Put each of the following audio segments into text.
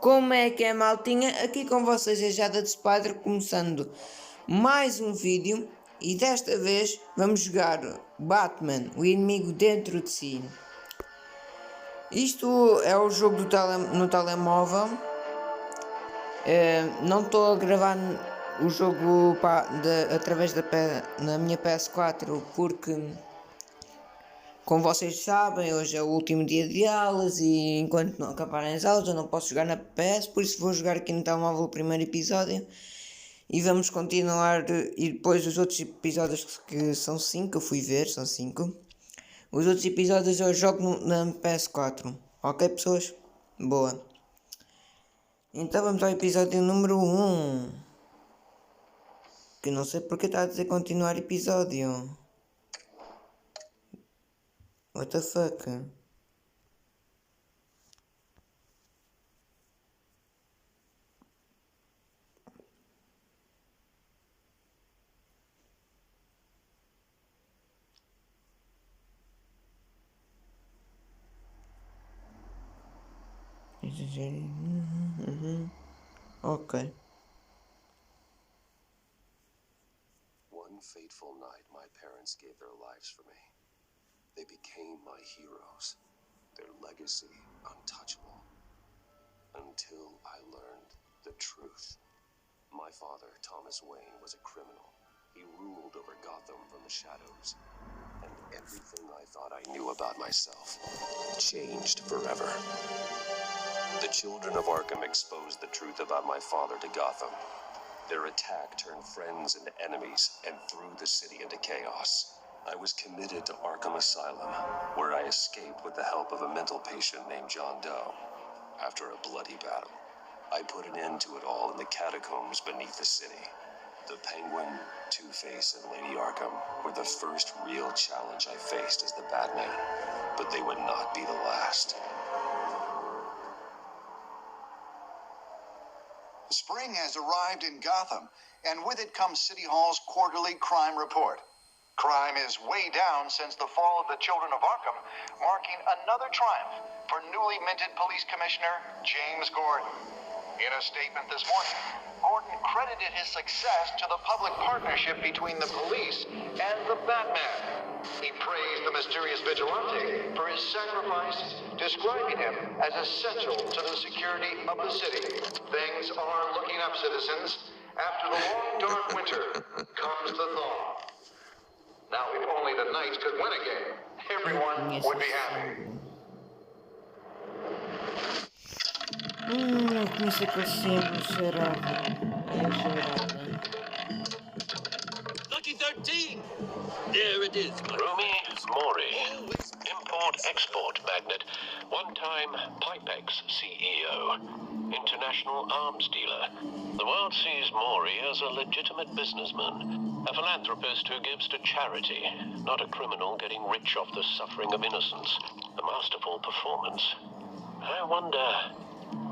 Como é que é, maltinha? Aqui com vocês é Jada de Spider, começando mais um vídeo. E desta vez vamos jogar Batman, o inimigo dentro de si. Isto é o jogo no telemóvel. Não estou a gravar o jogo através na minha PS4 porque, como vocês sabem, hoje é o último dia de aulas e enquanto não acabarem as aulas eu não posso jogar na PS, por isso vou jogar aqui no telemóvel o primeiro episódio e vamos continuar. E depois os outros episódios, que são 5, eu fui ver, são 5. Os outros episódios eu jogo na PS4, ok pessoas? Boa. Então vamos ao episódio número 1. Que não sei porque está a dizer continuar episódio. What the fuck? Ok. One fateful night, my parents gave their lives for me. They became my heroes, their legacy untouchable. Until I learned the truth. My father, Thomas Wayne, was a criminal. He ruled over Gotham from the shadows. And everything I thought I knew about myself changed forever. The children of Arkham exposed the truth about my father to Gotham. Their attack turned friends into enemies and threw the city into chaos. I was committed to Arkham Asylum, where I escaped with the help of a mental patient named Jogando. After a bloody battle, I put an end to it all in the catacombs beneath the city. The Penguin, Two-Face, and Lady Arkham were the first real challenge I faced as the Batman, but they would not be the last. Spring has arrived in Gotham, and with it comes City Hall's quarterly crime report. Crime is way down since the fall of the Children of Arkham, marking another triumph for newly minted Police Commissioner James Gordon. In a statement this morning, Gordon credited his success to the public partnership between the police and the Batman. He praised the mysterious vigilante for his sacrifice, describing him as essential to the security of the city. Things are looking up, citizens. After the long, dark winter comes the thaw. Now, if only the Knights could win again, everyone would be happy. Comecei com sempre cheirada. Lucky 13! There it is, Rumi Mori, import-export magnate, one-time Pipex CEO, international arms dealer. The world sees Mori as a legitimate businessman, a philanthropist who gives to charity, not a criminal getting rich off the suffering of innocence. A masterful performance. I wonder,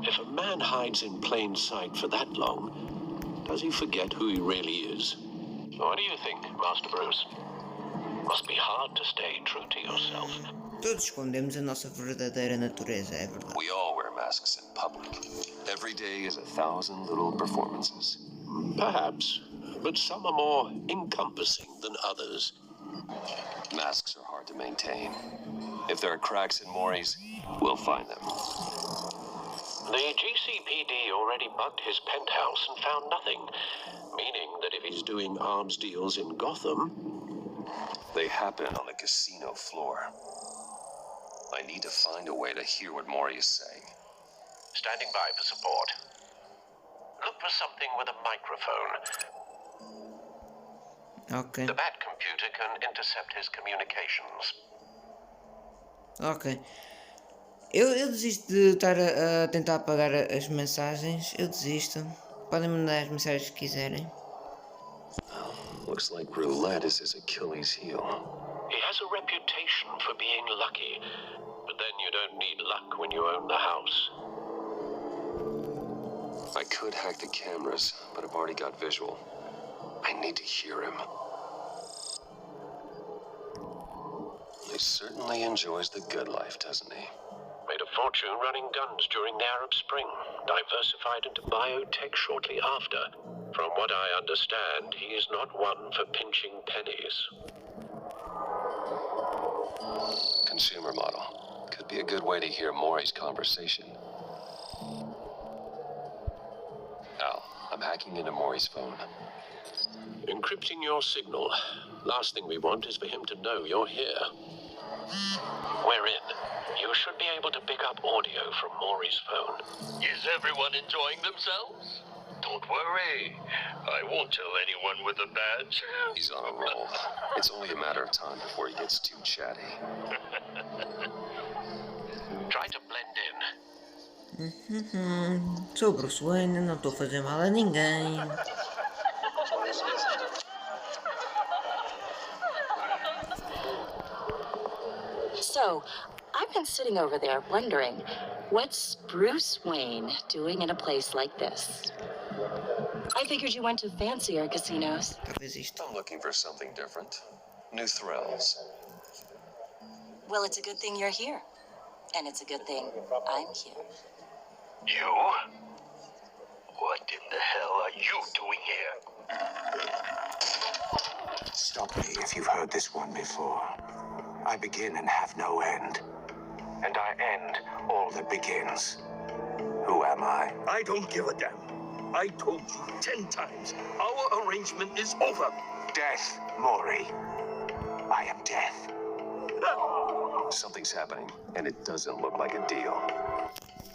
if a man hides in plain sight for that long, does he forget who he really is? What do you think, Master Bruce? Must be hard to stay true to yourself. Todos escondemos a nossa verdadeira natureza, é verdade. We all wear masks in public. Every day is 1,000 little performances. Perhaps, but some are more encompassing than others. Masks are hard to maintain. If there are cracks in Mori's, we'll find them. The GCPD already bugged his penthouse and found nothing, meaning that if he's doing arms deals in Gotham, they happen on the casino floor. I need to find a way to hear what Mori is saying. Standing by for support. Look for something with a microphone. Ok. The Bat computer can intercept his communications. Ok. Eu desisto de estar a tentar apagar as mensagens. Eu desisto. Podem mandar as mensagens que quiserem. Looks like roulette is his Achilles heel. He has a reputation for being lucky, but then you don't need luck when you own the house. I could hack the cameras, but I've already got visual. I need to hear him. He certainly enjoys the good life, doesn't he? Made a fortune running guns during the Arab Spring, diversified into biotech shortly after. From what I understand, he is not one for pinching pennies. Consumer model. Could be a good way to hear Maury's conversation. Al, I'm hacking into Maury's phone. Encrypting your signal. Last thing we want is for him to know you're here. We're in. You should be able to pick up audio from Maury's phone. Is everyone enjoying themselves? Don't worry. I won't tell anyone with a badge. He's on a roll. It's only a matter of time before he gets too chatty. Try to blend in. Sou Bruce Wayne, não estou a fazer mal a ninguém. So, I've been sitting over there wondering, what's Bruce Wayne doing in a place like this? I figured you went to fancier casinos. Talvez isto. I'm looking for something different. New thrills. Well, it's a good thing you're here. And it's a good thing I'm here. You? What in the hell are you doing here? Stop me if you've heard this one before. I begin and have no end. And I end all that begins. Who am I? I don't give a damn. I told you 10 times. Our arrangement is over. Death, Maury. I am death. Something's happening, and it doesn't look like a deal.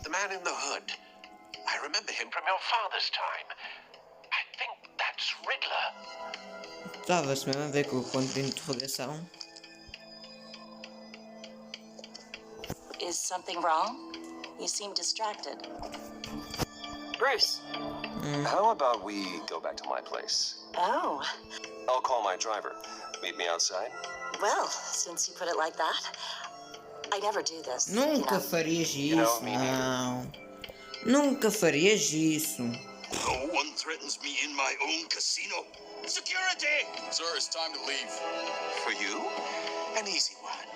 The man in the hood. I remember him from your father's time. I think that's Riddler. Estava-se mesmo a ver com o ponto de interrogação. Is something wrong? You seem distracted. Bruce. How about we go back to my place? Oh, I'll call my driver. Meet me outside? well, since you put it like that, I never do this. Nunca farias isso, não. Nunca farias isso. No one threatens me in my own casino. Security! Sir, it's time to leave. For you, an easy one.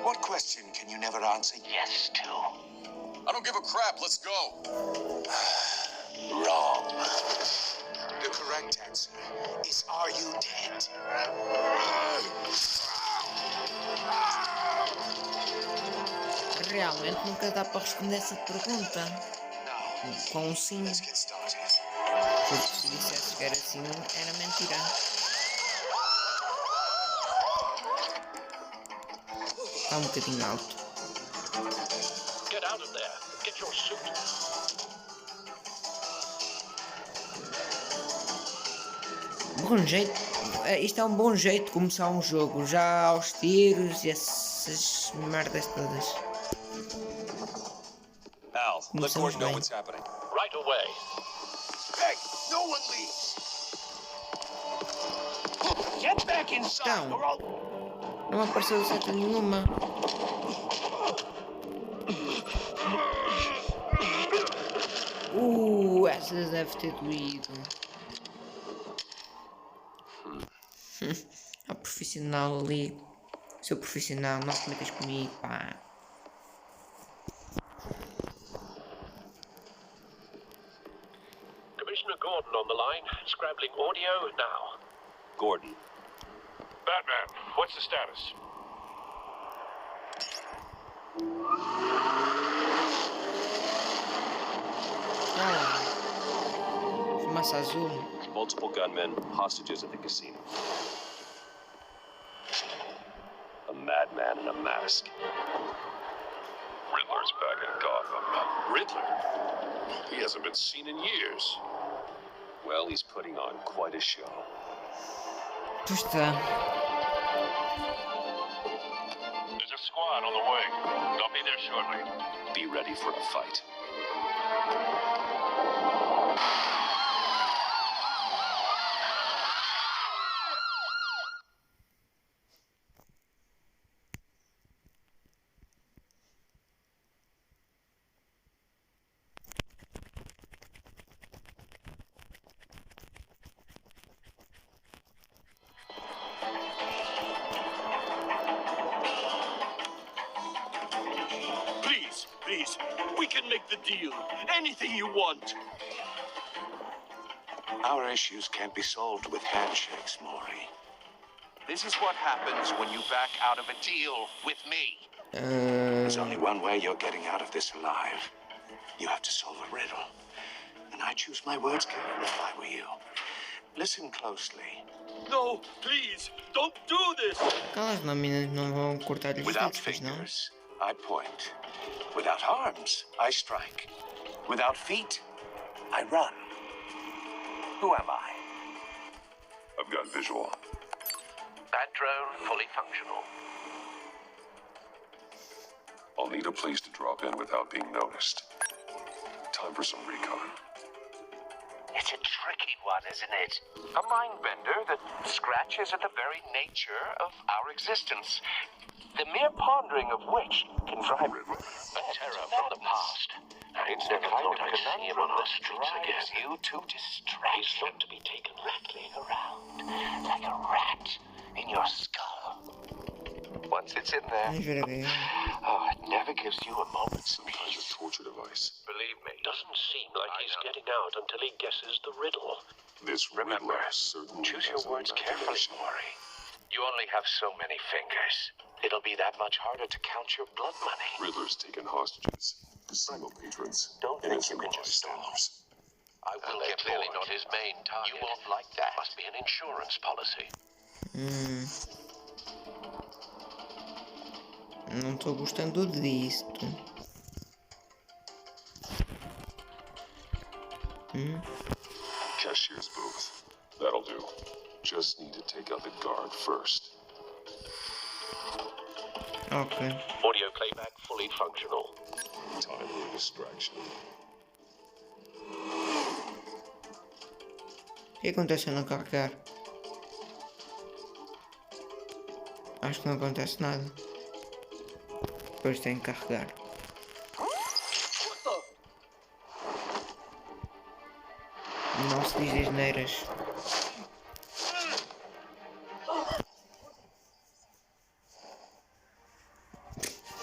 What question can you never answer yes to? I don't give a crap. Let's go. Wrong. The correct answer is, are you dead? Realmente nunca dá para responder essa pergunta. Com um sim. Let's get started. Porque se dissesse que era sim, era mentira. Está um bocadinho alto. Get out of there. Get your suit. Bom jeito. Isto é um bom jeito de começar um jogo. Já aos tiros e essas merdas todas. Al, let Começamos Gordon know bem. what's happening. Right away. Hey, no one leaves. Get back inside, Então, or I'll... não apareceu seta nenhuma. Essa deve ter doído. É o profissional ali. Seu profissional, não te metas comigo, pá. Commissioner Gordon on the line. Scrambling audio now. Gordon. Batman, what's the status? Fumaça azul. Multiple gunmen, hostages at the casino. A madman in a mask. Riddler's back in Gotham. Riddler? He hasn't been seen in years. Well, he's putting on quite a show. Pois está. There's a squad on the way. They'll be there shortly. Be ready for a fight. Please, We can make the deal. Anything you want. Our issues can't be solved with handshakes, Maury. This is what happens when you back out of a deal with me. There's only one way you're getting out of this alive. You have to solve a riddle. And I choose my words carefully if I were you. Listen closely. No, please, don't do this. Aquelas lâminas não vão cortar os Without dedos, pois não? fingers, I point. Without arms, I strike. Without feet, I run. Who am I? I've got visual. That drone fully functional. I'll need a place to drop in without being noticed. Time for some recon. It's a tricky one, isn't it? A mind bender that scratches at the very nature of our existence. The mere pondering of which can drive a terror from the past. I never thought I'd see him on the streets again. You to distraction. He's not to be taken rattling around like a rat in your skull. Once it's in there, Vamos ver aqui. it never gives you a moment's Sometimes peace. a torture device. Believe me, doesn't seem like he's getting out until he guesses the riddle. This Remember, Riddler certainly choose your has an words carefully, imagination. Maury. You only have so many fingers. It'll be that much harder to count your blood money. Riddler's taken hostages, casino patrons, Don't think you innocent can just bystanders. I will get clearly not his main target. You won't like that. Must be an insurance policy. Não estou gostando disto. Cashier's booth. That'll do. Just need to take out the guard first. Ok. Audio playback fully functional. Time for a distraction. O que acontece se eu não carregar? Acho que não acontece nada. Depois tenho que carregar. Não se diz asneiras.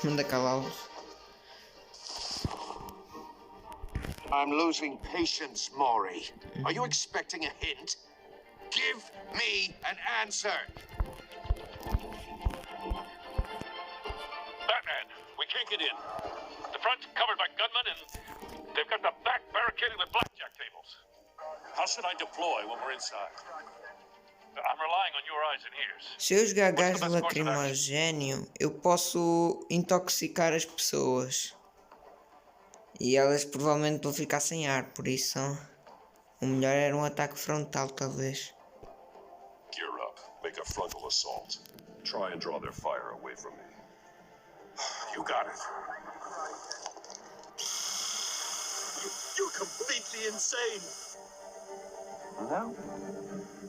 Manda calá-los. I'm losing patience, Maury. Are you expecting a hint? Give me an answer. Batman, we can't get in. The front's covered by gunmen and they've got the back barricaded with blackjack tables. How should I deploy when we're inside? I'm relying on your eyes and ears. Se eu jogar gás lacrimogéneo, eu posso intoxicar as pessoas. E elas provavelmente vão ficar sem ar, por isso o melhor era um ataque frontal, talvez. Gear up. Make a frontal assault. Try and draw their fire away from me. You got it. You're completely insane. No,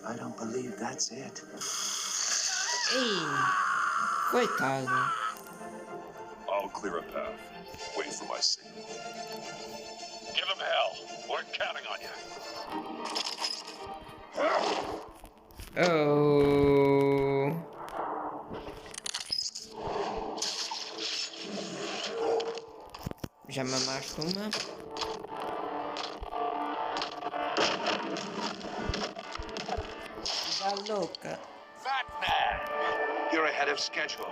I don't believe that's it. Ei, coitado. I'll clear a path. Wait for my signal. Give him hell. We're counting on you. Oh. Já mamaste uma? Da louca. Batman! You're ahead of schedule.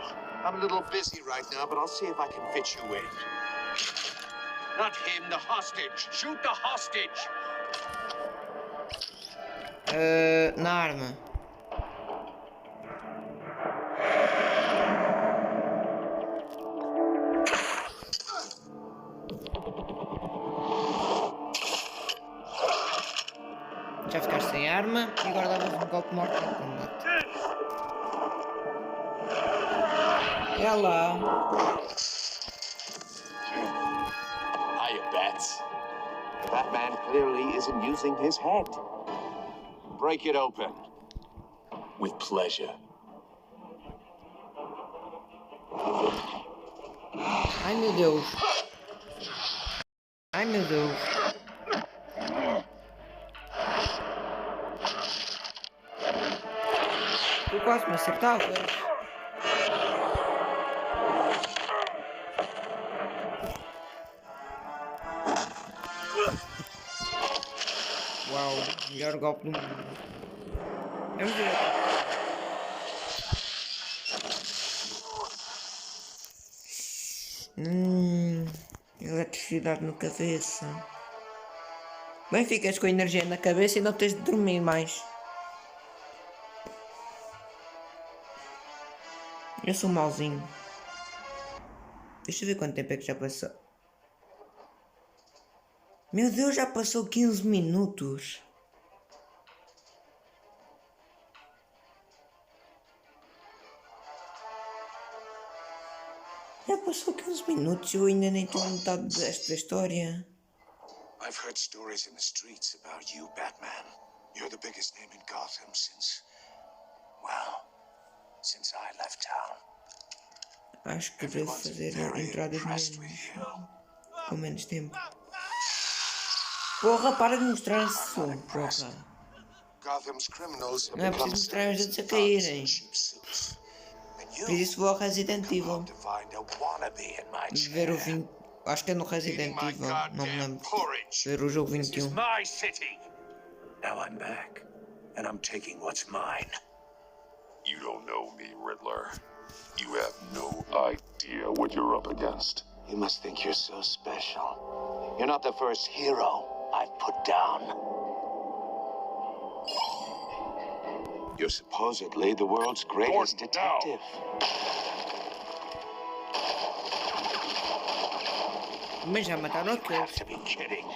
I'm a little busy right now, but I'll see if I can fit you in. Not him, the hostage. Shoot the hostage! Na arma. Já ficaste sem arma e agora davas um golpe morto no combate. É lá. Hiya, Bats. Batman clearly isn't using his head. Break it open. With pleasure. Ai meu Deus. Ai meu Deus. Tu quase me acertavas. Uau, melhor golpe do mundo. Vamos ver. Eletricidade na cabeça. Bem, ficas com a energia na cabeça e não tens de dormir mais. Eu sou mauzinho. Deixa eu ver quanto tempo é que já passou. Meu Deus, já passou 15 minutos. Já passou 15 minutos e eu ainda nem estou a metade desta história. I've heard stories in the streets about you, Batman. You're the biggest name in Gotham since I left town. Acho que devo fazer entradas com menos tempo. Porra, para de mostrar isso, porra. Não é preciso mostrar os dedos a caírem. Por isso vou ao Resident Evil. Ver o 20... Acho que é no Resident Evil, não me lembro. Ver o jogo 21. Now I'm back, and I'm taking what's mine. You don't know me, Riddler. You have no idea what you're up against. You must think you're so special. You're not the first hero I've put down. You're supposedly the world's greatest detective. Mas já mataram aquele. Have to be kidding.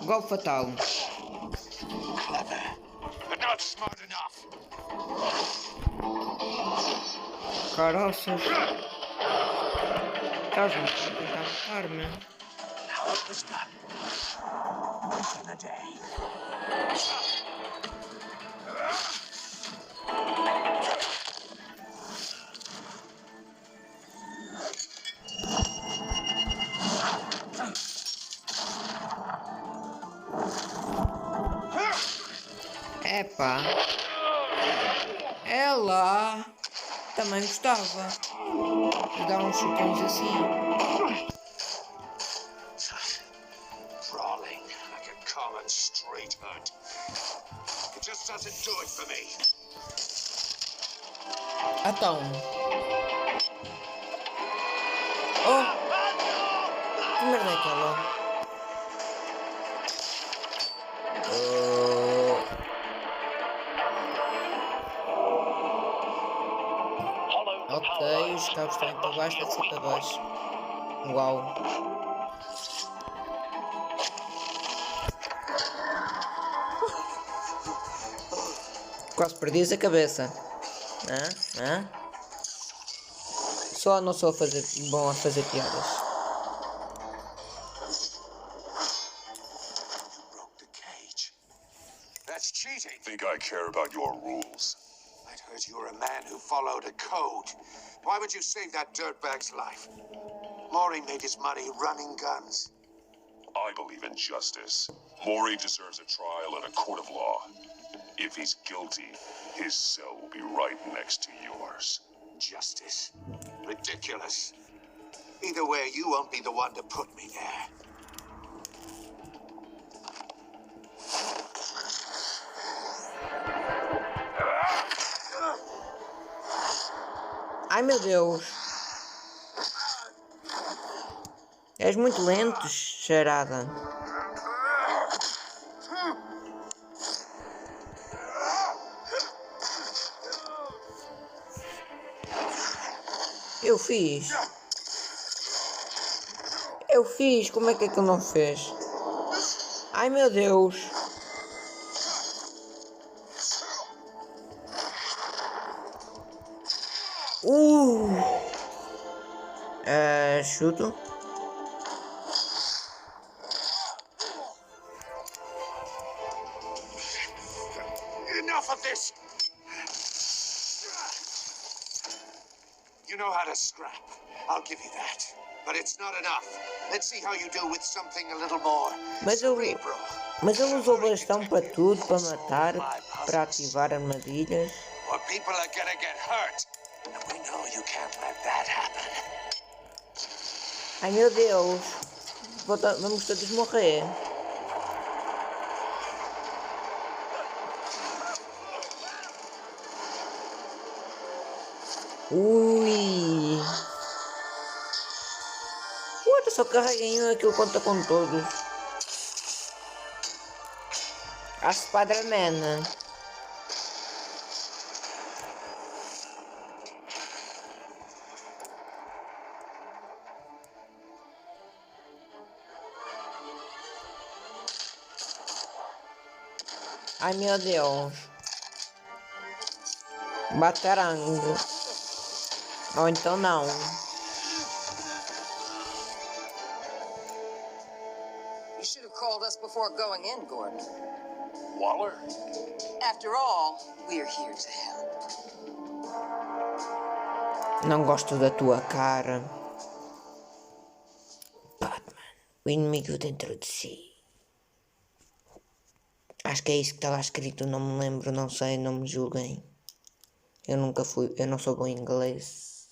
Golpe fatal. Clever, but not smart enough. Caroças. Estás-me a tentar matar-me. How it was done. Back in the day. Epá. Ela também gostava de dar uns chutões assim. Crawling like a common street hood. It just doesn't do it for me. Então. Oh! Que merda é aquela? Ok, os cabos estão para baixo, deve ser para baixo. Uau! Quase perdias a cabeça. Só não sou bom a fazer piadas. Broke the cage. That's cheating. Think I care about your rules? I'd heard you were a man who followed a code. Why would you save that dirtbag's life? Maury made his money running guns. I believe in justice. Maury deserves a trial in a court of law. If he's guilty, his cell will be right next to yours. Justice? Ridiculous. Either way, you won't be the one to put me there. Ai meu Deus! És muito lento, charada. Eu fiz, como é que ele não fez? Ai meu Deus! Chuto. Enough of this! You know how to scrap. I'll give you that. But it's not enough. Let's see how you do with something a little more cerebral. Mas ele usou bastão para tudo, para matar, para ativar armadilhas. Or people are gonna get hurt. And we know you can't let that happen. Ai meu Deus. vamos todos morrer. Ui! What? Só carreguei um, aquilo conta com todos. A Spider-Man. Ai meu Deus. Batarango. Ou então não. You should have called us before going in, Gordon. Waller? After all, we're here to help. Não gosto da tua cara. Batman. O inimigo dentro de si. Acho que é isso que estava escrito, não me lembro, não sei, não me julguem. Eu nunca fui, eu não sou bom em inglês.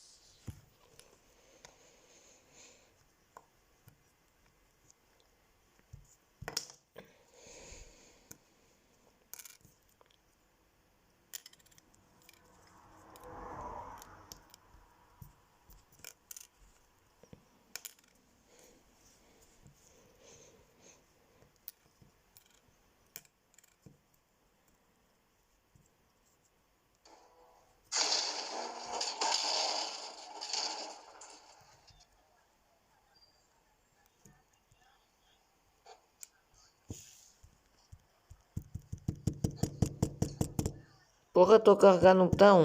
Porra, estou a carregar no botão.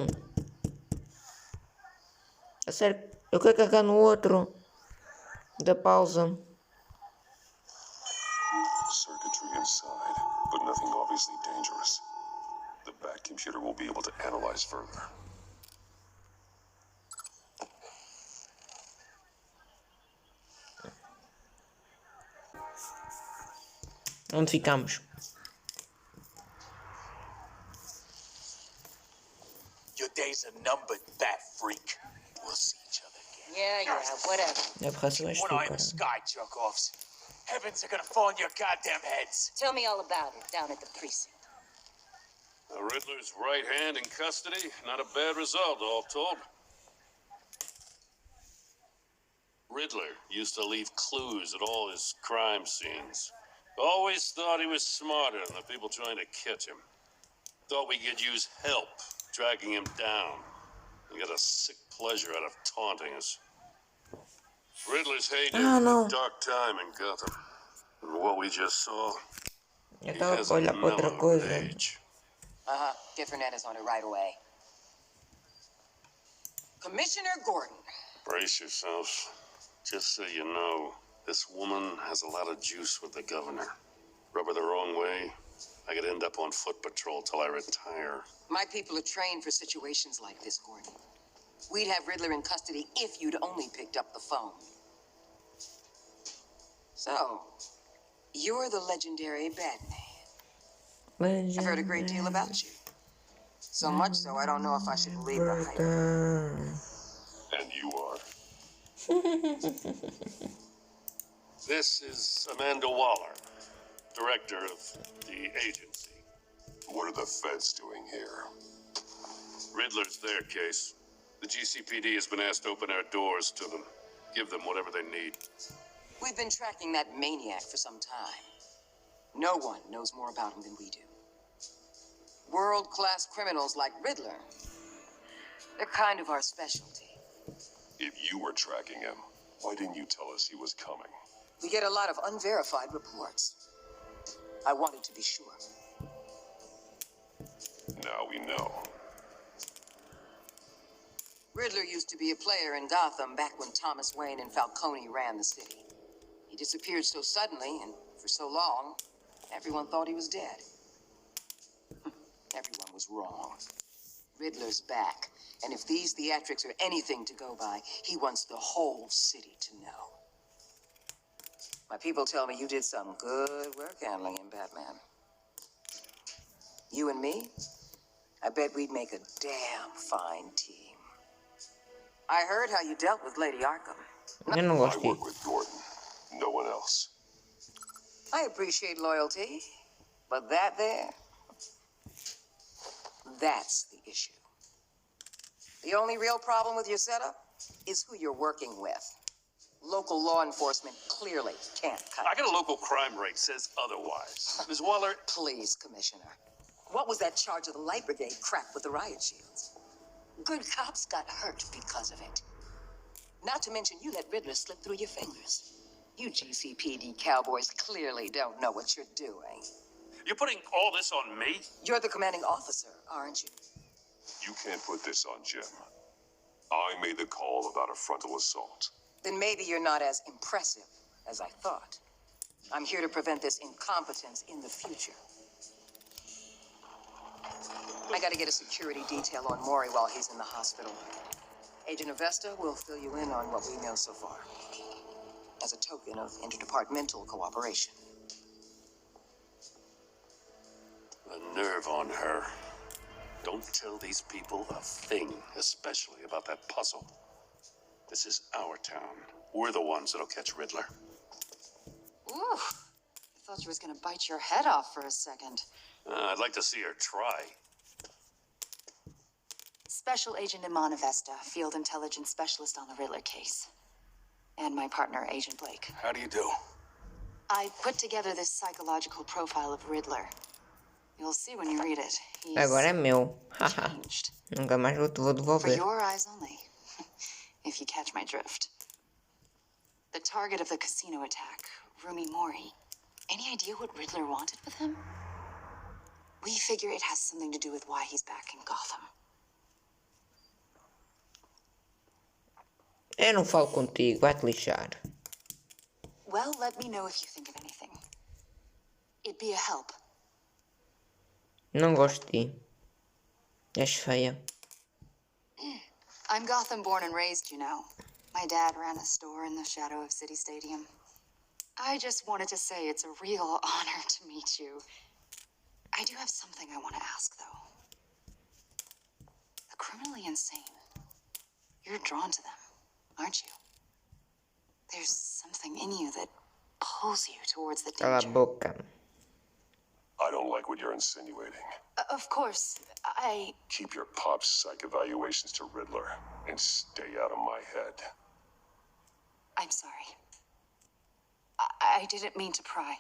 A sério, eu quero carregar no outro. Da pausa. Circuitry inside, but nothing obviously dangerous. The back computer will be able to analyze further. Onde ficamos? Your days are numbered, bat freak. We'll see each other again. Yeah, whatever. É por causa és tu, One eye in cara. the sky, jerk-offs. Heavens are gonna fall on your goddamn heads. Tell me all about it down at the precinct. Riddler's right hand in custody. Not a bad result, all told. Riddler used to leave clues at all his crime scenes. Always thought he was smarter than the people trying to catch him. Thought we could use help tracking him down. He got a sick pleasure out of taunting us. Riddler's heyday was a dark time in Gotham. And what we just saw, Eu he estava has a a olhar para outra mellowed coisa. age. Get Fernandez on it right away. Commissioner Gordon. Brace yourselves. Just so you know, this woman has a lot of juice with the governor. Rub her the wrong way, I could end up on foot patrol till I retire. My people are trained for situations like this, Gordon. We'd have Riddler in custody if you'd only picked up the phone. So, you're the legendary Batman. I've heard a great deal about you. So much so, I don't know if I should believe the hype. And you are. This is Amanda Waller, director of the agency. What are the feds doing here? Riddler's their case. The GCPD has been asked to open our doors to them. Give them whatever they need. We've been tracking that maniac for some time. No one knows more about him than we do. World-class criminals like Riddler, they're kind of our specialty. If you were tracking him, why didn't you tell us he was coming? We get a lot of unverified reports. I wanted to be sure. Now we know. Riddler used to be a player in Gotham back when Thomas Wayne and Falcone ran the city. He disappeared so suddenly and for so long, everyone thought he was dead. Everyone was wrong. Riddler's back, and if these theatrics are anything to go by, he wants the whole city to know. My people tell me you did some good work handling him, Batman. You and me, I bet we'd make a damn fine team. I heard how you dealt with Lady Arkham. Eu não I gosto work disso. with Gordon. No one else. else. I appreciate loyalty, but that's the issue. The only real problem with your setup is who you're working with. Local law enforcement clearly can't cut I got a local crime rate says otherwise. Ms. Waller, Please, Commissioner. What was that charge of the Light Brigade cracked with the riot shields? Good cops got hurt because of it. Not to mention you let Riddler slip through your fingers. You GCPD cowboys clearly don't know what you're doing. you're putting all this on me? You're the commanding officer, aren't you? You can't put this on Jim. I made the call about a frontal assault. Then maybe you're not as impressive as I thought. I'm here to prevent this incompetence in the future. I gotta get a security detail on Maury while he's in the hospital. Agent Avesta will fill you in on what we know so far, as a token of interdepartmental cooperation. The nerve on her. Don't tell these people a thing, especially about that puzzle. This is our town. We're the ones that'll catch Riddler. Ooh, I thought she was gonna bite your head off for a second. I'd like to see her try. Special Agent Iman Avesta, Field Intelligence Specialist on the Riddler case. And my partner, Agent Blake. How do you do? I put together this psychological profile of Riddler. You'll see when you read it. He's Agora é meu. Haha. changed. Nunca mais vou For devolver. your eyes only, if you catch my drift. The target of the casino attack, Rumi Mori. Any idea what Riddler wanted with him? We figure it has something to do with why he's back in Gotham. Eu não falo contigo, vai-te lixar. Well, let me know if you think of anything. It'd be a help. Não gosto de ti. És feia. I'm Gotham born and raised, you know. My dad ran a store in the shadow of City Stadium. I just wanted to say it's a real honor to meet you. I do have something I want to ask, though. The criminally insane. You're drawn to them, aren't you? There's something in you that pulls you towards the Cala a danger. boca. I don't like what you're insinuating. Of course, Keep your pop psych evaluations to Riddler and stay out of my head. I'm sorry. I didn't mean to pry.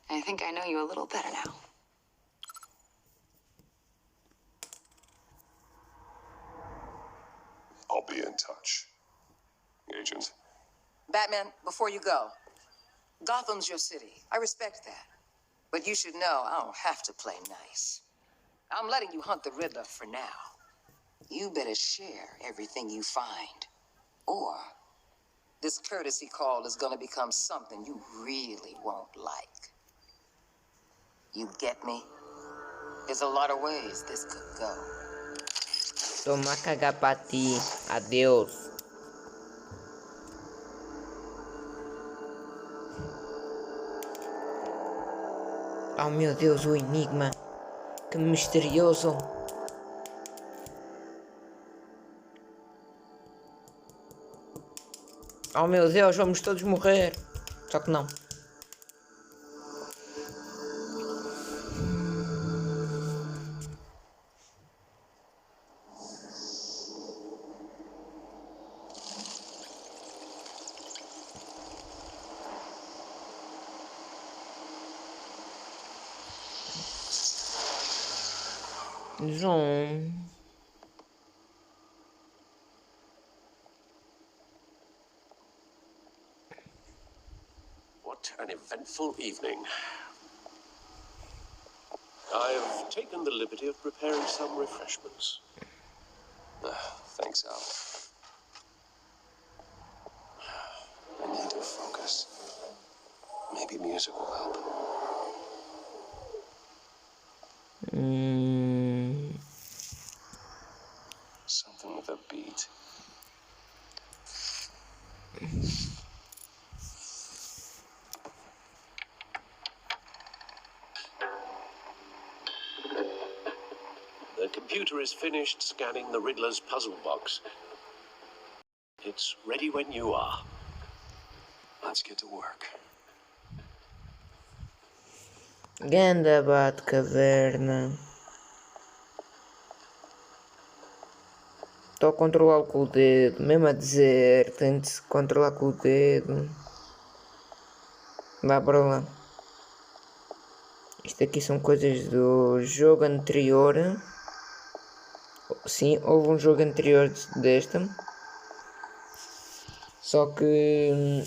I think I know you a little better now. I'll be in touch. Agent. Batman, before you go, Gotham's your city. I respect that. But you should know I don't have to play nice. I'm letting you hunt the Riddler for now. You better share everything you find. Or this courtesy call is gonna become something you really won't like. You get me? There's a lot of ways this could go. Toma cagar pra ti. Adeus. Oh meu Deus, o enigma. Que misterioso. Oh meu Deus, vamos todos morrer. Só que não. João. What an eventful evening. I've taken the liberty of preparing some refreshments. Thanks, Al. I need to focus. Maybe music will help. Something with a beat. The computer is finished scanning the Riddler's puzzle box. It's ready when you are. Let's get to work. Ganda Batcaverna. Estou a controlar com o dedo, mesmo a dizer, tenho de controlar com o dedo. Vá para lá. Isto aqui são coisas do jogo anterior. Sim, houve um jogo anterior desta. Só que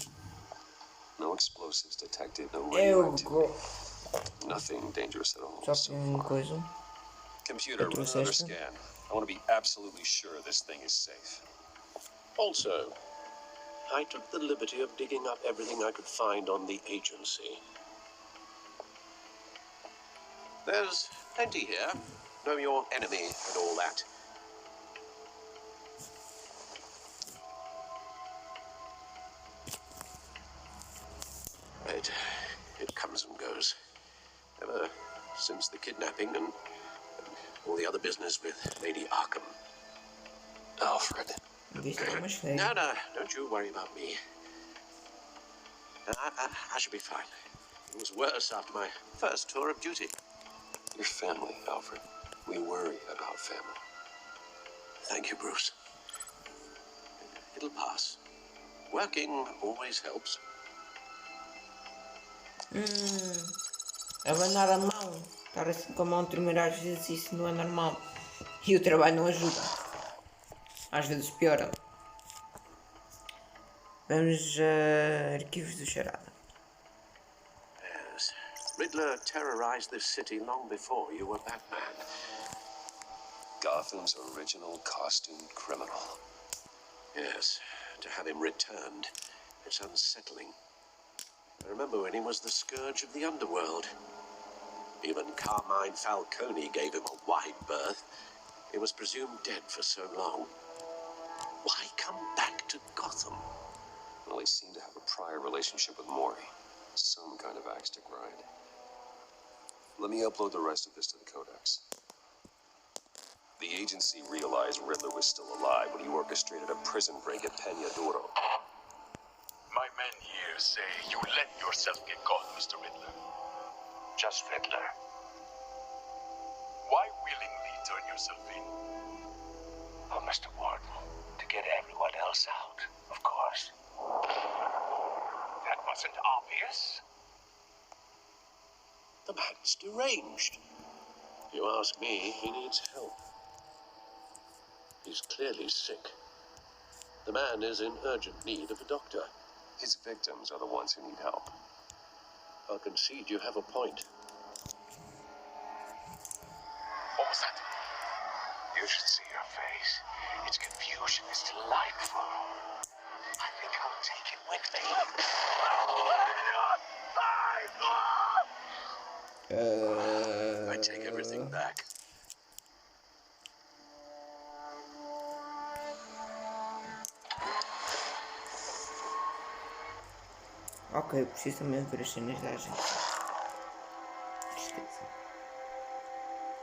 No explosives detected, no eu radioactivity. Nothing dangerous at all só so que uma far. coisa. Computer, Eu run trouxe another esta. scan. I want to be absolutely sure this thing is safe. Also, I took the liberty of digging up everything I could find on the agency. There's plenty here. Know your enemy and all that. It comes and goes. Ever since the kidnapping and all the other business with Lady Arkham. Alfred. Viste é mais feio. No, don't you worry about me. I should be fine. It was worse after my first tour of duty. Your family, Alfred. We worry about family. Thank you, Bruce. It'll pass. Working always helps. Abanar a mão. Estar assim com a mão tremer às vezes isso não é normal. E o trabalho não ajuda. Às vezes piora. Vamos a arquivos do Charada. Yes. Riddler terrorized this city long before you were Batman. Gotham's original costumed criminal. Yes. To have him returned, it's unsettling. I remember when he was the scourge of the underworld. Even Carmine Falcone gave him a wide berth. He was presumed dead for so long. Why come back to Gotham? Well, he seemed to have a prior relationship with Maury. Some kind of axe to grind. Let me upload the rest of this to the Codex. The agency realized Riddler was still alive when he orchestrated a prison break at Peña Duro. My men here say you let yourself get caught, Mr. Riddler. Just Riddler. Why willingly turn yourself in? Oh, Mr. Warden, to get everyone else out, of course. That wasn't obvious. The man's deranged. If you ask me, he needs help. He's clearly sick. The man is in urgent need of a doctor. His victims are the ones who need help. I'll concede you have a point. What was that? You should see your face. Its confusion is delightful. I think I'll take it with me. I take everything back. Ok, preciso também ver as cenas da agência.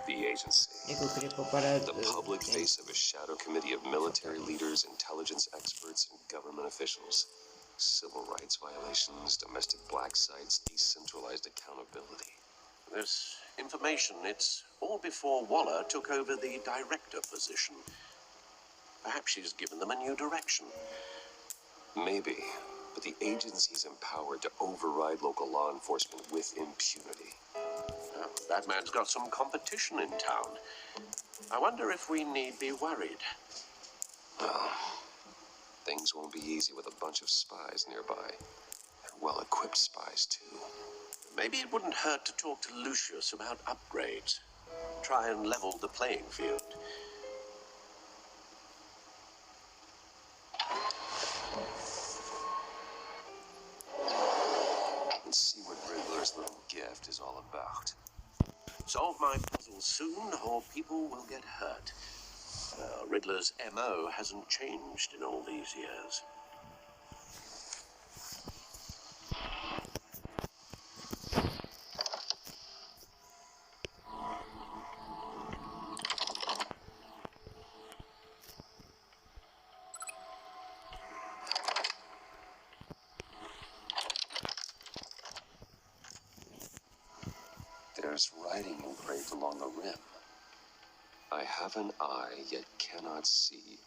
The agency. É que eu queria poupar a... The public face of a shadow committee of military leaders, intelligence experts, and government officials. Civil rights violations, domestic black sites, decentralized accountability. This information, it's all before Waller took over the director position. Perhaps she's given them a new direction. Maybe, but the agency's empowered to override local law enforcement with impunity. Well, Batman's got some competition in town. I wonder if we need be worried. Things won't be easy with a bunch of spies nearby. And well-equipped spies, too. Maybe it wouldn't hurt to talk to Lucius about upgrades. Try and level the playing field. Let's see what Riddler's little gift is all about. Solve my puzzle soon, or people will get hurt. Riddler's M.O. hasn't changed in all these years. There's writing engraved along the rim. I have an eye, yet cannot see.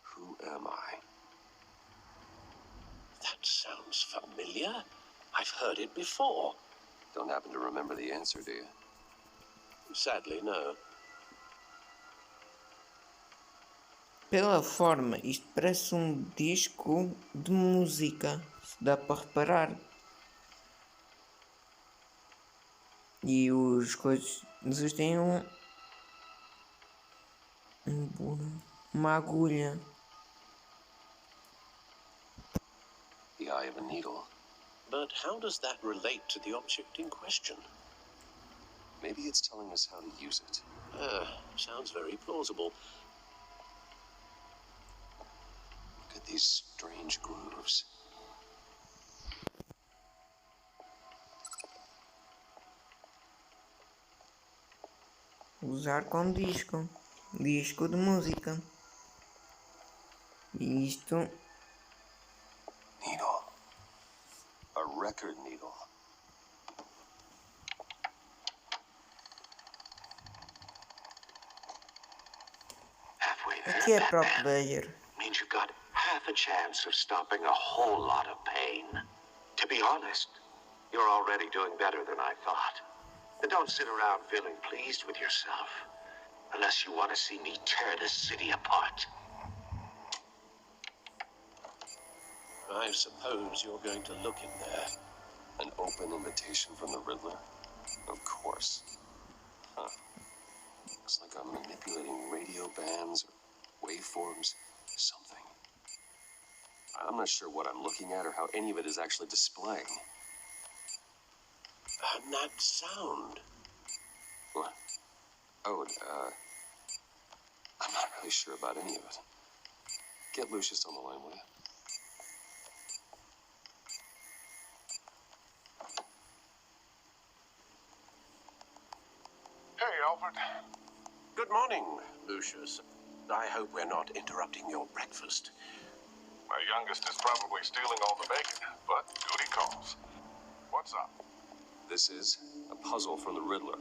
Who am I? That sounds familiar. I've heard it before. Don't happen to remember the answer, do you? Sadly, no. Pela forma, isto parece disco de música, se dá para reparar. E os coisas. Existem uma agulha. The eye of a needle. But how does that relate to the object in question? Maybe it's telling us how to use it. Sounds very plausible. Look at these strange grooves. Usar com disco. Disco de música. E isto. Needle. A record needle. Halfway there. Aqui é pro player. Means you've got half a chance of stopping a whole lot of pain. To be honest, you're already doing better than I thought. And don't sit around feeling pleased with yourself, unless you want to see me tear this city apart. I suppose you're going to look in there. An open invitation from the Riddler? Of course. Huh. Looks like I'm manipulating radio bands or waveforms, something. I'm not sure what I'm looking at or how any of it is actually displaying. And that sound. What? Oh, I'm not really sure about any of it. Get Lucius on the line, will you? Hey, Alfred. Good morning, Lucius. I hope we're not interrupting your breakfast. My youngest is probably stealing all the bacon, but duty calls. What's up? This is a puzzle from the Riddler.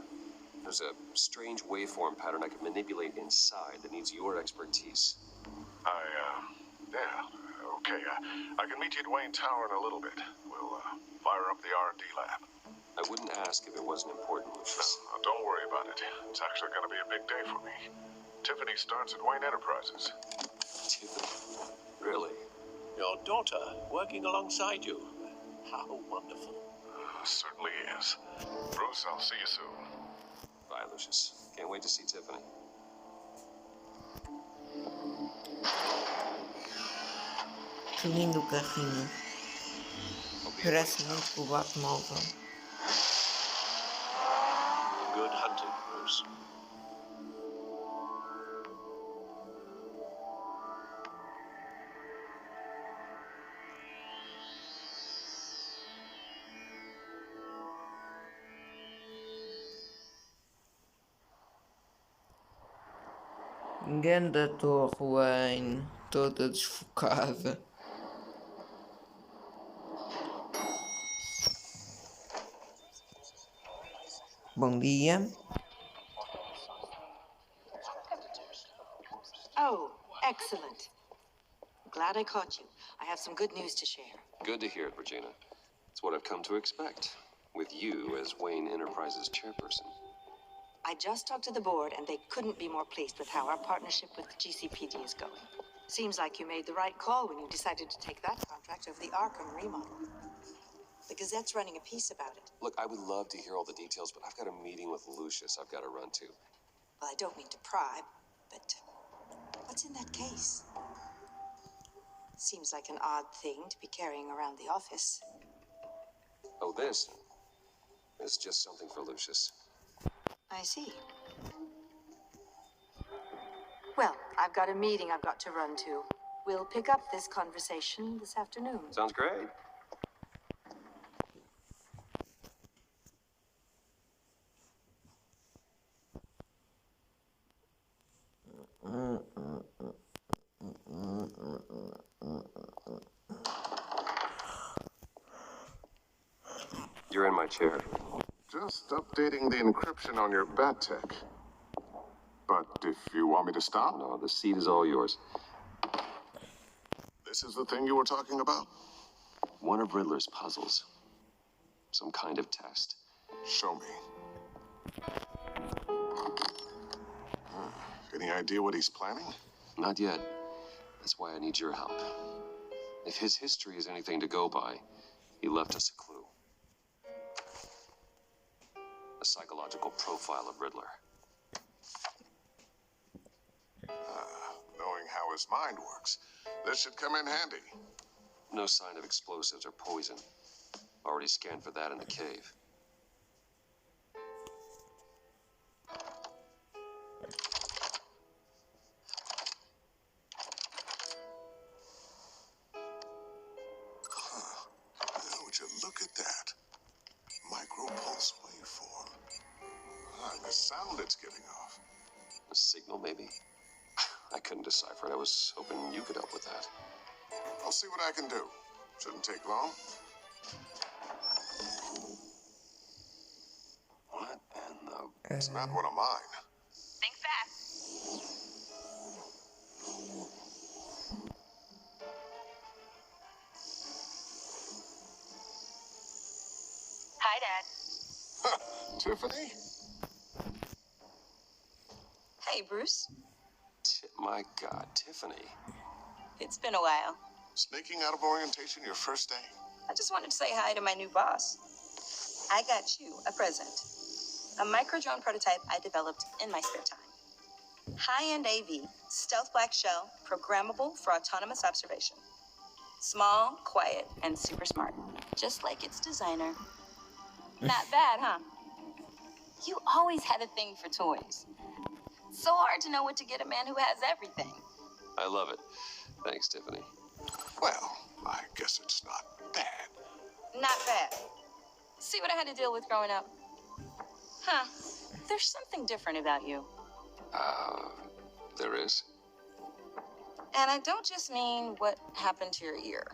There's a strange waveform pattern I can manipulate inside that needs your expertise. Yeah, okay. I can meet you at Wayne Tower in a little bit. We'll fire up the R&D lab. I wouldn't ask if it wasn't important, Lucius. Don't worry about it. It's actually going to be a big day for me. Tiffany starts at Wayne Enterprises. Tiffany? Really? Your daughter working alongside you. How wonderful. Certainly is. Bruce, I'll see you soon. Bye, Lucius. Can't wait to see Tiffany. Que lindo o carrinho. Parece muito com o Batmóvel. Good hunting, Bruce. Ganda torre, Wayne. Toda desfocada. Bom dia. Oh, excellent. Glad I caught you. I have some good news to share. Good to hear it, Regina. It's what I've come to expect, with you as Wayne Enterprises chairperson. I just talked to the board, and they couldn't be more pleased with how our partnership with the GCPD is going. Seems like you made the right call when you decided to take that contract over the Arkham remodel. The Gazette's running a piece about it. Look, I would love to hear all the details, but I've got a meeting with Lucius I've got to run to. Well, I don't mean to pry, but what's in that case? Seems like an odd thing to be carrying around the office. Oh, this is just something for Lucius. I see. Well, I've got a meeting I've got to run to. We'll pick up this conversation this afternoon. Sounds great. You're in my chair. Just updating the encryption on your bat tech. But if you want me to stop? No, the seat is all yours. This is the thing you were talking about? One of Riddler's puzzles. Some kind of test. Show me. Any idea what he's planning? Not yet. That's why I need your help. If his history is anything to go by, he left us a clue. A psychological profile of Riddler. Knowing how his mind works, this should come in handy. No sign of explosives or poison. Already scanned for that in the cave. Would you look at that? Micro-pulse waveform. And the sound it's giving off. A signal, maybe? I couldn't decipher it. I was hoping you could help with that. I'll see what I can do. Shouldn't take long. What in the... It's not one of mine. Think fast. Hi, Dad. Tiffany? Hey, Bruce. My God, Tiffany. It's been a while. Sneaking out of orientation your first day? I just wanted to say hi to my new boss. I got you a present. A micro drone prototype I developed in my spare time. High-end AV, stealth black shell, programmable for autonomous observation. Small, quiet, and super smart. Just like its designer. Not bad, huh? You always had a thing for toys. So hard to know what to get a man who has everything. I love it. Thanks, Tiffany. Well, I guess it's not bad. Not bad. See what I had to deal with growing up? Huh. There's something different about you. There is? And I don't just mean what happened to your ear.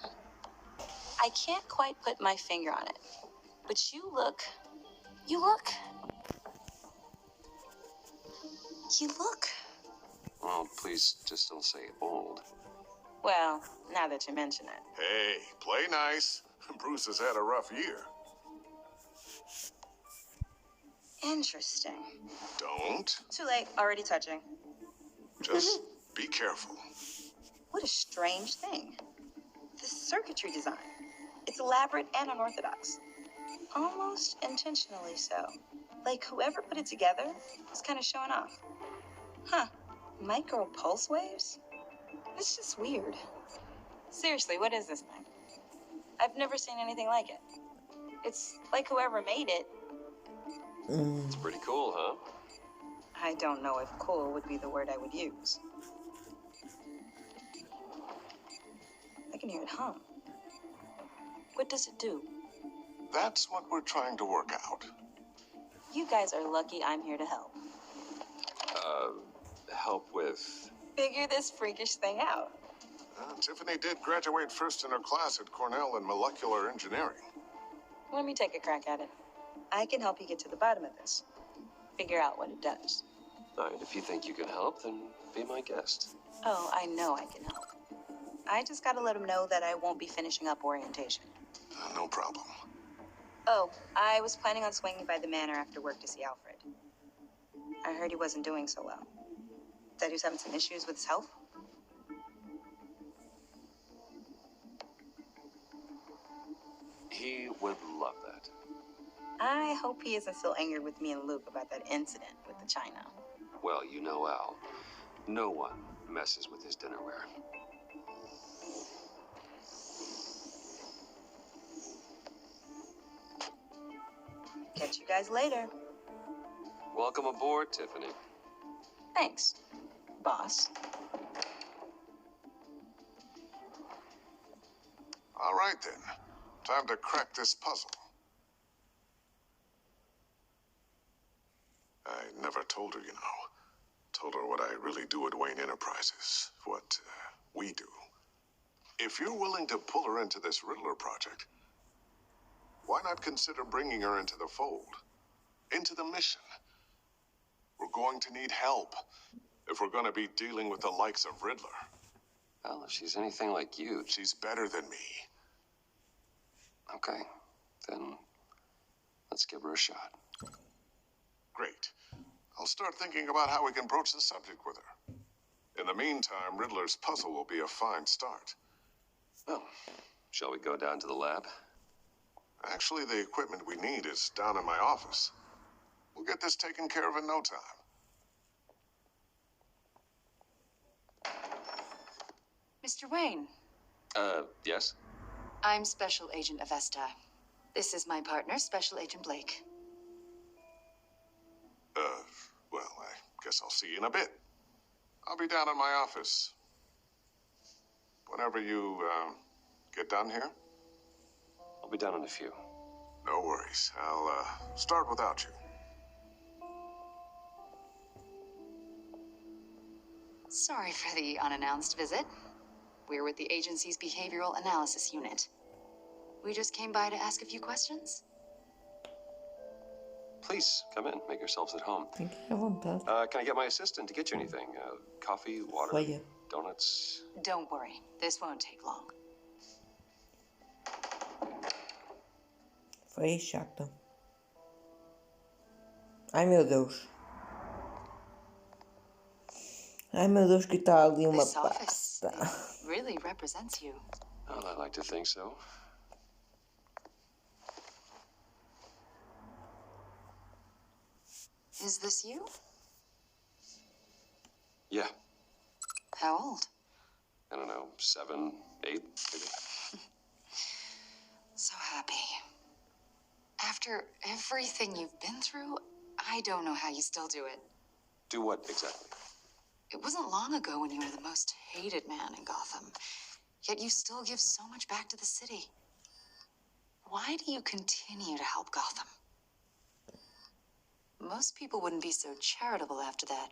I can't quite put my finger on it. But you look... Well, please just don't say old. Well, now that you mention it. Hey, play nice. Bruce has had a rough year. Interesting. Don't. Too late, already touching. Just be careful. What a strange thing. The circuitry design. It's elaborate and unorthodox. Almost intentionally so. Like whoever put it together was kind of showing off. Huh. Micro pulse waves? It's just weird. Seriously, what is this thing? I've never seen anything like it. It's like whoever made it. It's pretty cool, huh? I don't know if cool would be the word I would use. I can hear it hum. What does it do? That's what we're trying to work out. You guys are lucky I'm here to help. Help with... Figure this freakish thing out. Tiffany did graduate first in her class at Cornell in molecular engineering. Let me take a crack at it. I can help you get to the bottom of this. Figure out what it does. All right, if you think you can help, then be my guest. Oh, I know I can help. I just gotta let him know that I won't be finishing up orientation. No problem. Oh, I was planning on swinging by the manor after work to see Alfred. I heard he wasn't doing so well. That he was having some issues with his health. He would love that. I hope he isn't still angry with me and Luke about that incident with the china. Well, you know Al. No one messes with his dinnerware. Catch you guys later. Welcome aboard, Tiffany. Thanks, boss. All right, then. Time to crack this puzzle. I never told her, you know. Told her what I really do at Wayne Enterprises. What we do. If you're willing to pull her into this Riddler project, why not consider bringing her into the fold? into the mission. We're going to need help if we're going to be dealing with the likes of Riddler. Well, if she's anything like you, She's better than me. okay, then let's give her a shot. Great. I'll start thinking about how we can broach the subject with her. In the meantime, Riddler's puzzle will be a fine start. Well, shall we go down to the lab? Actually, the equipment we need is down in my office. We'll get this taken care of in no time. Mr. Wayne, Yes? I'm Special Agent Avesta. This is my partner, Special Agent Blake. Well, I guess I'll see you in a bit. I'll be down in my office. Whenever you, get done here. I'll be down in a few. No worries. I'll, start without you. Sorry for the unannounced visit. We're with the agency's behavioral analysis unit. We just came by to ask a few questions. Please, come in. Make yourselves at home. Fiquem à vontade. Can I get my assistant to get you anything? Coffee, water, Folha. donuts? Don't worry, this won't take long. Foi chata. Ai meu Deus. Ai meu Deus, que está ali uma This office pasta. really represents you. Well, I like to think so. Is this you? Yeah, How old? I don't know, 7, 8, maybe. So happy. After everything you've been through, I don't know how you still do it. Do what exactly? It wasn't long ago when you were the most hated man in Gotham, yet you still give so much back to the city. Why do you continue to help Gotham? Most people wouldn't be so charitable after that.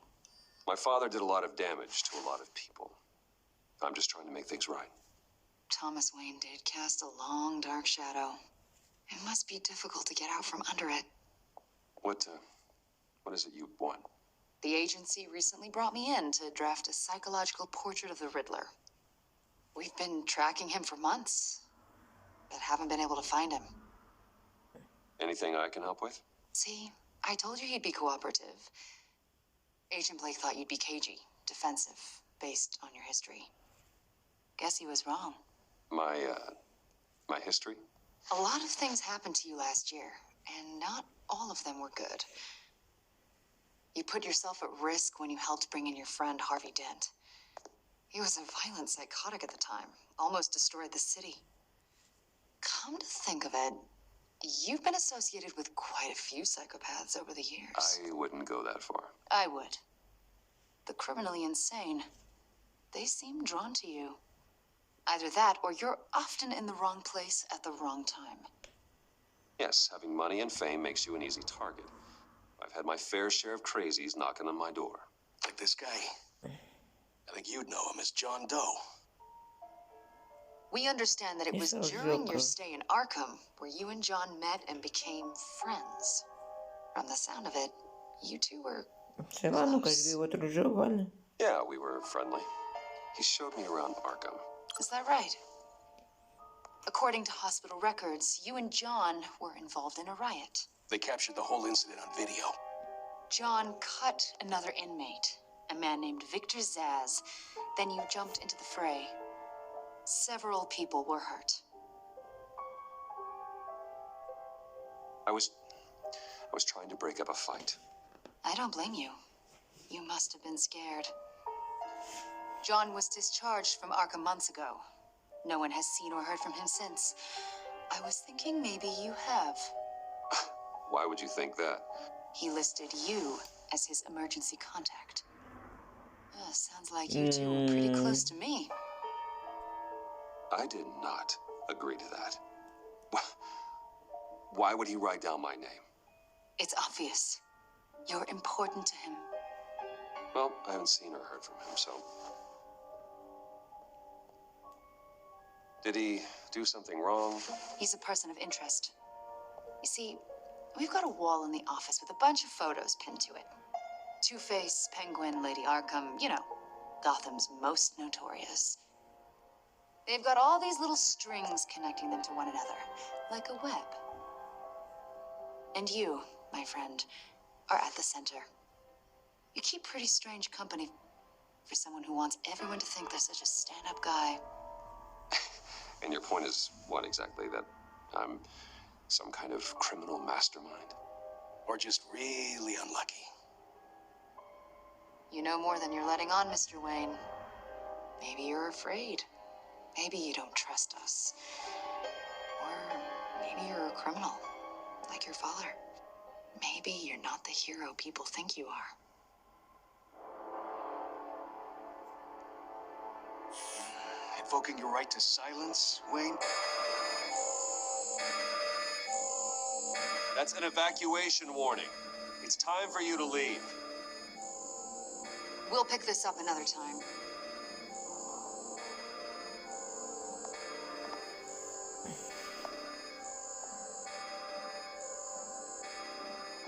My father did a lot of damage to a lot of people. I'm just trying to make things right. Thomas Wayne did cast a long, dark shadow. It must be difficult to get out from under it. What is it you want? The agency recently brought me in to draft a psychological portrait of the Riddler. We've been tracking him for months, but haven't been able to find him. Anything I can help with? See, I told you he'd be cooperative. Agent Blake thought you'd be cagey, defensive, based on your history. Guess he was wrong. My history? A lot of things happened to you last year, and not all of them were good. You put yourself at risk when you helped bring in your friend Harvey Dent. He was a violent psychotic at the time, almost destroyed the city. Come to think of it, you've been associated with quite a few psychopaths over the years. I wouldn't go that far. I would. The criminally insane, they seem drawn to you. Either that, or you're often in the wrong place at the wrong time. Yes, having money and fame makes you an easy target. I've had my fair share of crazies knocking on my door. Like this guy. I think you'd know him as John Doe. We understand that it was Isso é o during your Joker. stay in Arkham where you and John met and became friends. From the sound of it, you two were Sei lá, nunca close. joguei outro jogo, olha. Yeah, we were friendly. He showed me around Arkham. Is that right? According to hospital records, you and John were involved in a riot. They captured the whole incident on video. John cut another inmate, a man named Victor Zaz. Then you jumped into the fray. Several people were hurt. I was trying to break up a fight. I don't blame you. You must have been scared. John was discharged from Arkham months ago. No one has seen or heard from him since. I was thinking maybe you have. Why would you think that? He listed you as his emergency contact. Sounds like you two were pretty close to me. I did not agree to that. Why would he write down my name? It's obvious. You're important to him. Well, I haven't seen or heard from him, so... Did he do something wrong? He's a person of interest. You see, We've got a wall in the office with a bunch of photos pinned to it. Two-Face, Penguin, Lady Arkham, you know, Gotham's most notorious. They've got all these little strings connecting them to one another, like a web. And you, my friend, are at the center. You keep pretty strange company for someone who wants everyone to think they're such a stand-up guy. And your point is what exactly? That I'm some kind of criminal mastermind? Or just really unlucky? You know more than you're letting on, Mr. Wayne. Maybe you're afraid. Maybe you don't trust us. Or maybe you're a criminal, like your father. Maybe you're not the hero people think you are. Invoking your right to silence, Wayne? That's an evacuation warning. It's time for you to leave. We'll pick this up another time.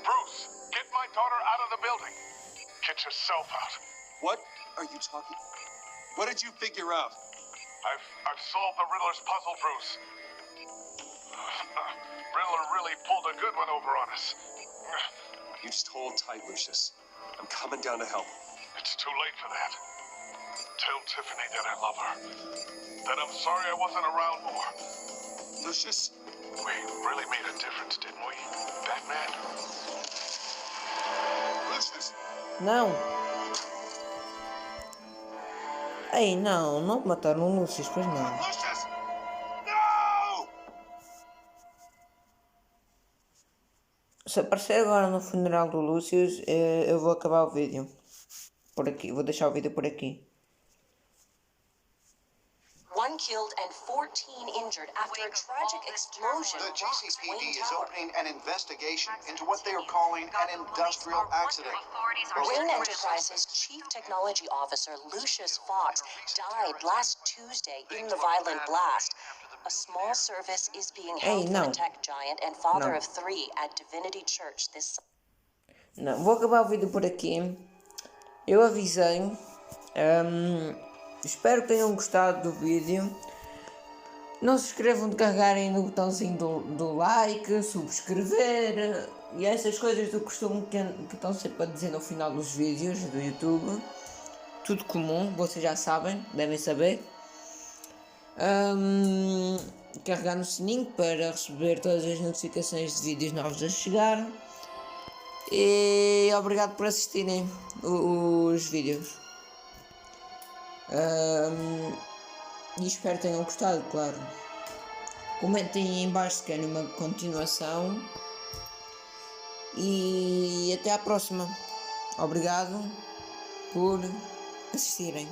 Bruce, get my daughter out of the building. Get yourself out. What are you talking? What did you figure out? I've solved the Riddler's puzzle, Bruce. Riddler really pulled a good one over on us. You just hold tight, Lucius. I'm coming down to help. It's too late for that. Tell Tiffany that I love her. That I'm sorry I wasn't around more. Lucius? We really made a difference, didn't we, Batman? Lucius! Não. Ei, não mataram o Lucius, pois não. Lucius! No! Se aparecer agora no funeral do Lucius, eu vou acabar o vídeo. Por aqui, vou deixar o vídeo por aqui. 1 killed and 14 injured after a tragic explosion. The GCPD is opening an investigation into what they are calling an industrial accident. Wayne Enterprises' chief technology officer, Lucius Fox, died last Tuesday in the violent blast. A small service is being held for the tech giant and father of 3 at Divinity Church this Não, vou acabar o vídeo por aqui. Eu avisei. Espero que tenham gostado do vídeo. Não se esqueçam de carregarem no botãozinho do like, subscrever e essas coisas do costume que estão sempre a dizer no final dos vídeos do YouTube. Tudo comum, vocês já sabem, devem saber. Carregar no sininho para receber todas as notificações de vídeos novos a chegar. E obrigado por assistirem os vídeos. E espero que tenham gostado, claro. Comentem aí em baixo se querem uma continuação. E até à próxima. Obrigado por assistirem.